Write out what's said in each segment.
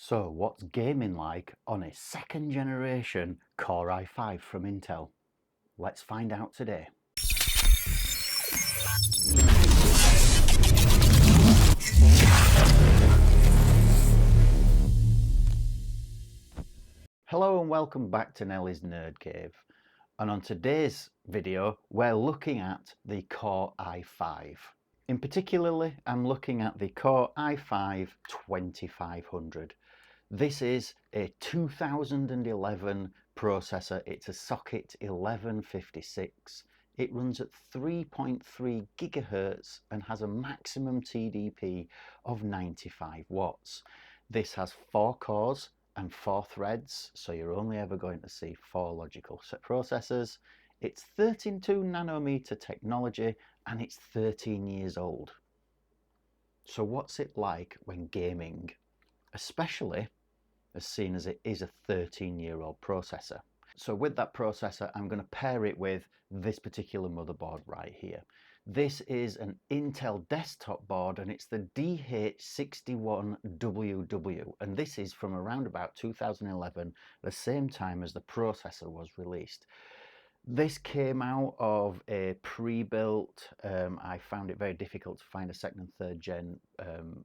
So what's gaming like on a second generation Core i5 from Intel? Let's find out today. Hello and welcome back to Nellie's Nerd Cave. And on today's video, we're looking at the Core i5. In particularly, I'm looking at the Core i5-2500. This is a 2011 processor. It's a socket 1156. It runs at 3.3 gigahertz and has a maximum TDP of 95 watts. This has 4 cores and 4 threads, so you're only ever going to see 4 logical processors. It's 32 nanometer technology and it's 13 years old. So what's it like when gaming? Especially as seen as it is a 13-year-old processor. So with that processor, I'm going to pair it with this particular motherboard right here. This is an Intel desktop board and it's the DH61WW, and this is from around about 2011, the same time as the processor was released. This came out of a pre-built, I found it very difficult to find a second and third gen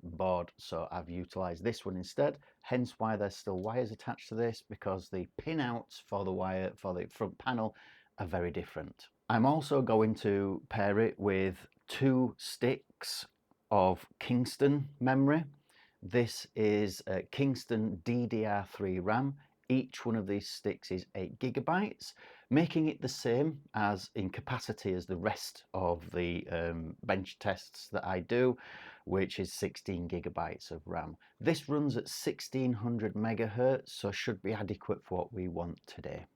board, so I've utilized this one instead, hence why there's still wires attached to this, because the pinouts for the wire for the front panel are very different. I'm also going to pair it with 2 sticks of Kingston memory. This is a Kingston DDR3 RAM. Each one of these sticks is 8 gigabytes, making it the same as in capacity as the rest of the bench tests that I do, which is 16 gigabytes of RAM. This runs at 1600 megahertz, so should be adequate for what we want today.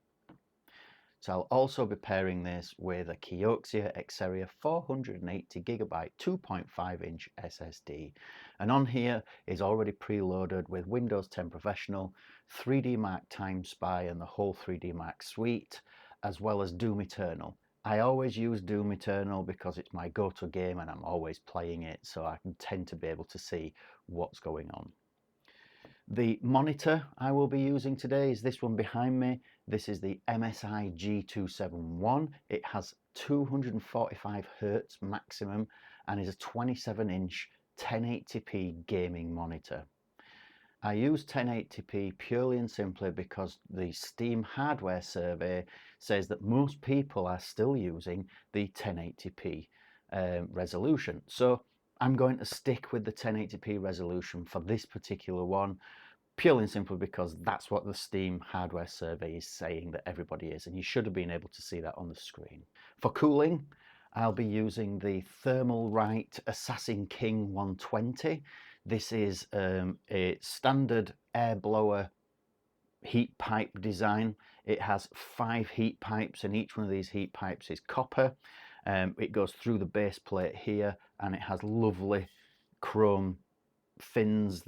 So I'll also be pairing this with a Kioxia Xperia 480 gigabyte 2.5 inch SSD. And on here is already preloaded with Windows 10 Professional, 3D Mark Time Spy and the whole 3D Mark suite, as well as Doom Eternal. I always use Doom Eternal because it's my go-to game and I'm always playing it, so I can tend to be able to see what's going on. The monitor I will be using today is this one behind me. This is the MSI G271. It has 245 Hz maximum and is a 27-inch 1080p gaming monitor. I use 1080p purely and simply because the Steam hardware survey says that most people are still using the 1080p resolution. So I'm going to stick with the 1080p resolution for this particular one, purely and simply because that's what the Steam hardware survey is saying that everybody is, and you should have been able to see that on the screen. For cooling, I'll be using the Thermalright Assassin King 120. This is a standard air blower heat pipe design. It has 5 heat pipes and each one of these heat pipes is copper. It goes through the base plate here and it has lovely chrome fins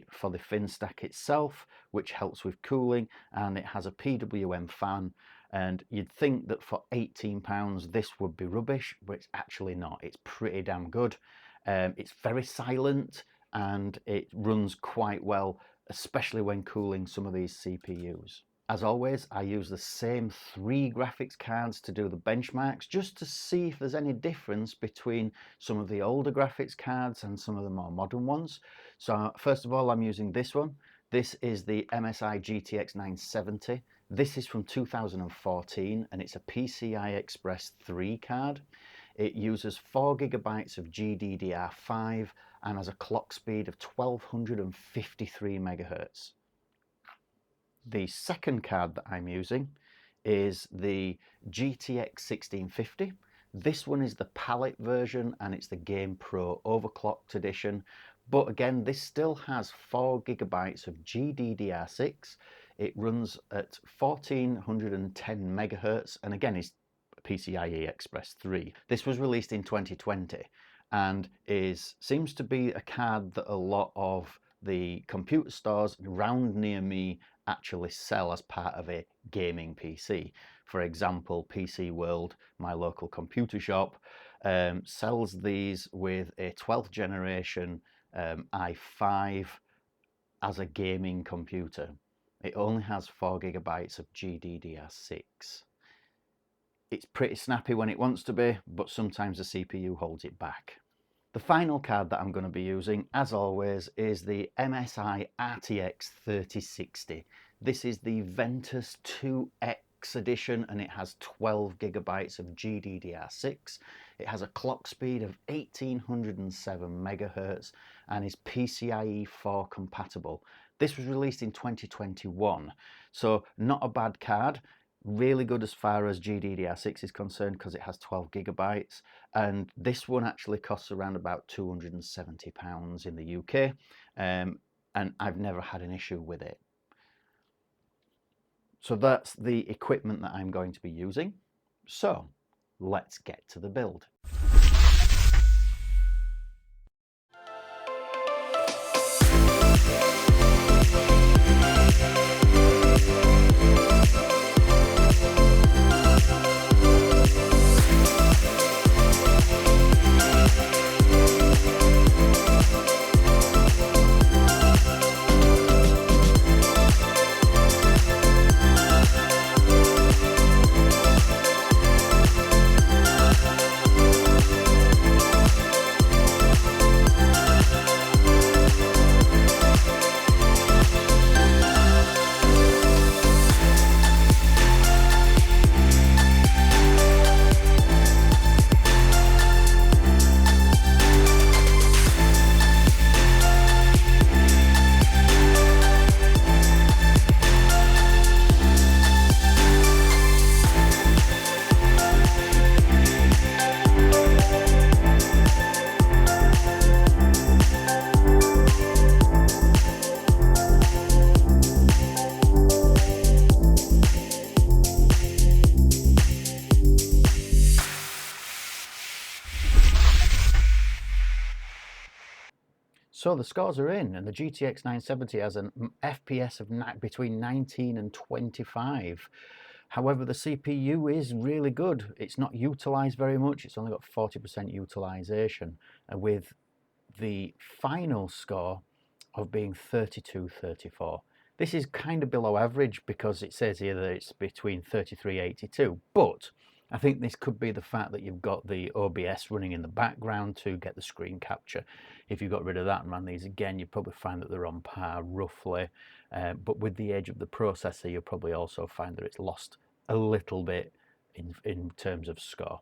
for the fin stack itself, which helps with cooling, and it has a PWM fan. And you'd think that for £18 this would be rubbish, but it's actually not. It's pretty damn good. It's very silent and it runs quite well, especially when cooling some of these CPUs. As always, I use the same 3 graphics cards to do the benchmarks, just to see if there's any difference between some of the older graphics cards and some of the more modern ones. So first of all, I'm using this one. This is the MSI GTX 970. This is from 2014 and it's a PCI Express 3 card. It uses 4 gigabytes of GDDR5 and has a clock speed of 1253 megahertz. The second card that I'm using is the GTX 1650. This one is the palette version and it's the Game Pro overclocked edition. But again, this still has 4 gigabytes of GDDR6. It runs at 1410 megahertz and again is PCIe Express 3. This was released in 2020 and seems to be a card that a lot of the computer stores around near me actually sell as part of a gaming PC. For example, PC World, my local computer shop, sells these with a 12th generation i5 as a gaming computer. It only has 4 GB of GDDR6. It's pretty snappy when it wants to be, but sometimes the CPU holds it back. The final card that I'm going to be using, as always, is the MSI RTX 3060. This is the Ventus 2X edition, and it has 12 GB of GDDR6. It has a clock speed of 1807 MHz and is PCIe 4 compatible. This was released in 2021, so not a bad card. Really good as far as GDDR6 is concerned because it has 12 GB, and this one actually costs around about £270 in the UK, and I've never had an issue with it. So that's the equipment that I'm going to be using. So let's get to the build. So the scores are in, and the GTX 970 has an FPS of between 19 and 25. However, the CPU is really good. It's not utilized very much. It's only got 40% utilization, with the final score of being 3234. This is kind of below average because it says here that it's between 3382, but I think this could be the fact that you've got the OBS running in the background to get the screen capture. If you got rid of that and ran these again, you'd probably find that they're on par roughly, but with the age of the processor, you'll probably also find that it's lost a little bit in terms of score.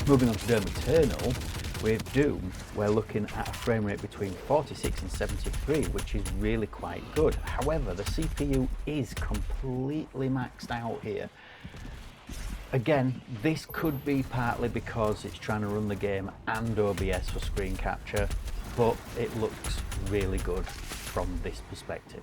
Moving on to Doom Eternal, with Doom, we're looking at a frame rate between 46 and 73, which is really quite good. However, the CPU is completely maxed out here. Again, this could be partly because it's trying to run the game and OBS for screen capture, but it looks really good from this perspective.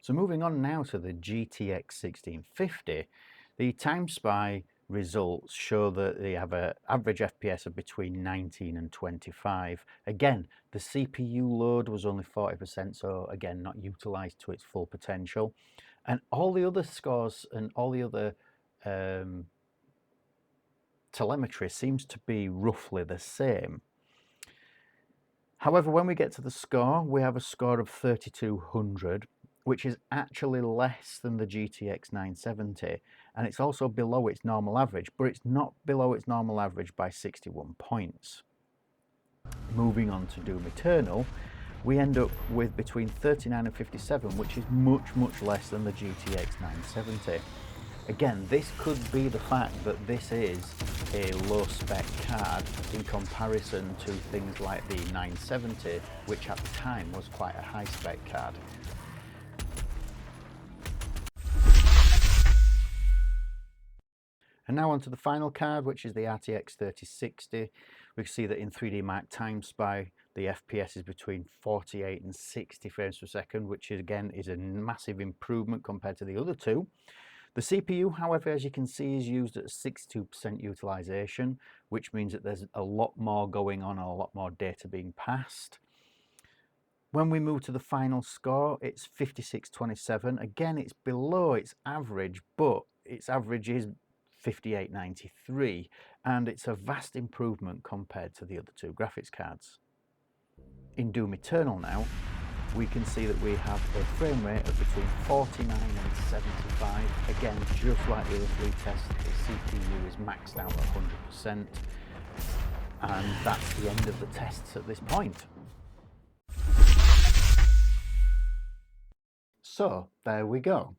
So moving on now to the GTX 1650, the TimeSpy results show that they have an average FPS of between 19 and 25. Again, the CPU load was only 40%, so again, not utilized to its full potential. And all the other scores and all the other telemetry seems to be roughly the same. However, when we get to the score, we have a score of 3200, which is actually less than the GTX 970, and it's also below its normal average, but it's not below its normal average by 61 points. Moving on to Doom Eternal, we end up with between 39 and 57, which is much less than the GTX 970. Again, this could be the fact that this is a low spec card in comparison to things like the 970, which at the time was quite a high spec card. And now onto the final card, which is the RTX 3060. We can see that in 3D Mark TimeSpy, the FPS is between 48 and 60 frames per second, which again is a massive improvement compared to the other two. The CPU, however, as you can see, is used at 62% utilization, which means that there's a lot more going on and a lot more data being passed. When we move to the final score, it's 5627. Again, it's below its average, but its average is 5893, and it's a vast improvement compared to the other two graphics cards. In Doom Eternal now, we can see that we have a frame rate of between 49 and 75. Again, just like the other three tests, the CPU is maxed out at 100%, and that's the end of the tests at this point. So there we go.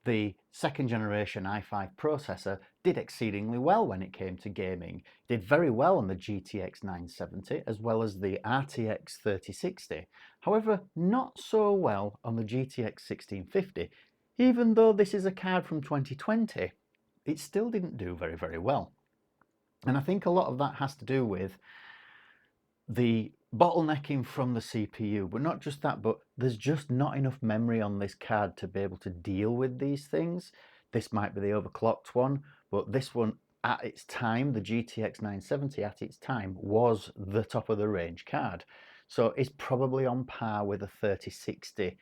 The second generation i5 processor did exceedingly well when it came to gaming. It did very well on the GTX 970 as well as the RTX 3060. However, not so well on the GTX 1650. Even though this is a card from 2020, it still didn't do very well. And I think a lot of that has to do with the bottlenecking from the CPU, but not just that, but there's just not enough memory on this card to be able to deal with these things. This might be the overclocked one, but this one at its time, the GTX 970 at its time, was the top of the range card. So it's probably on par with a 3060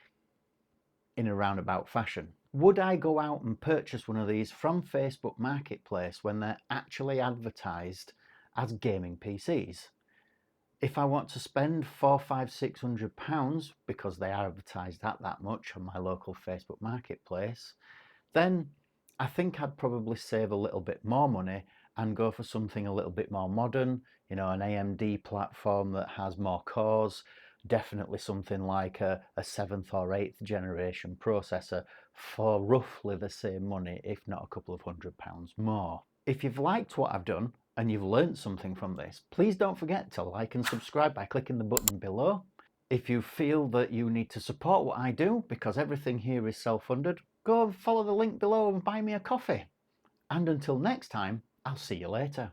in a roundabout fashion. Would I go out and purchase one of these from Facebook Marketplace when they're actually advertised as gaming PCs? If I want to spend £400, £500, £600 because they are advertised at that much on my local Facebook Marketplace, then I think I'd probably save a little bit more money and go for something a little bit more modern, you know, an AMD platform that has more cores, definitely something like a 7th or 8th generation processor for roughly the same money, if not a couple of £100 more. If you've liked what I've done and you've learned something from this, please don't forget to like and subscribe by clicking the button below. If you feel that you need to support what I do, because everything here is self-funded, go and follow the link below and buy me a coffee. And until next time, I'll see you later.